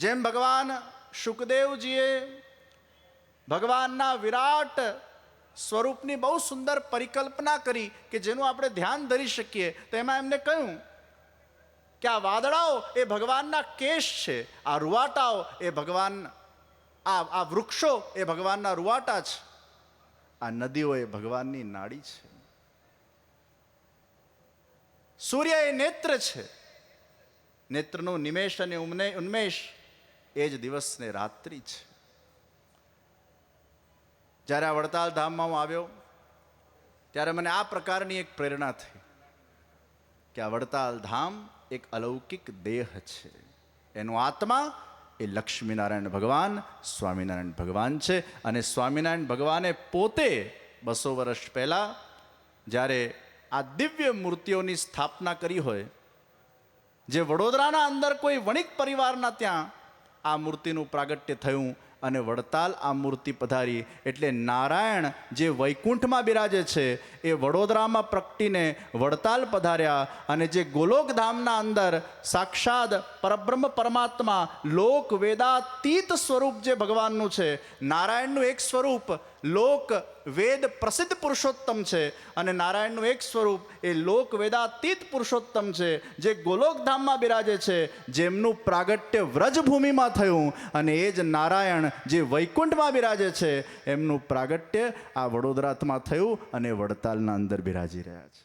જેમ ભગવાન શુકદેવજીએ ભગવાનના વિરાટ સ્વરૂપની બહુ સુંદર પરિકલ્પના કરી કે જેનું આપણે ધ્યાન ધરી શકીએ, તો એમાં એમને કહ્યું કે આ વાદળાઓ એ ભગવાનના કેશ છે, આ રૂવાટાઓ એ ભગવાન, આ વૃક્ષો એ ભગવાનના રૂવાટા છે, આ નદીઓ એ ભગવાનની નાડી છે, સૂર્ય એ નેત્ર છે, નેત્રનું નિમેષ અને ઉન્મેષ એ જ દિવસ ને રાત્રિ છે. જ્યારે આ વડતાલ ધામમાં હું આવ્યો ત્યારે મને આ પ્રકારની એક પ્રેરણા થઈ કે આ વડતાલ ધામ એક અલૌકિક દેહ છે, એનો આત્મા એ લક્ષ્મીનારાયણ ભગવાન સ્વામિનારાયણ ભગવાન છે. અને સ્વામિનારાયણ ભગવાને પોતે 200 વર્ષ પહેલાં જ્યારે આ દિવ્ય મૂર્તિઓની સ્થાપના કરી હોય, જે વડોદરાના અંદર કોઈ વણિક પરિવારના ત્યાં આ મૂર્તિનું પ્રાગટ્ય થયું અને વડતાલ આ મૂર્તિ પધારી, એટલે નારાયણ જે વૈકુંઠમાં બિરાજે છે એ વડોદરામાં પ્રગટીને વડતાલ પધાર્યા. અને જે ગોલોકધામના અંદર સાક્ષાત પરબ્રહ્મ પરમાત્મા લોક વેદાતીત સ્વરૂપ જે ભગવાનનું છે, નારાયણનું એક સ્વરૂપ લોક વેદ પ્રસિદ્ધ પુરુષોત્તમ છે અને નારાયણનું એક સ્વરૂપ એ લોક વેદાતીત પુરુષોત્તમ છે, જે ગોલોકધામમાં બિરાજે છે, જેમનું પ્રાગટ્ય વ્રજભૂમિમાં થયું. અને એ જ નારાયણ જે વૈકુંઠમાં બિરાજે છે એમનું પ્રાગટ્ય આ વડોદરામાં થયું અને વડતાલના અંદર બિરાજી રહ્યા છે.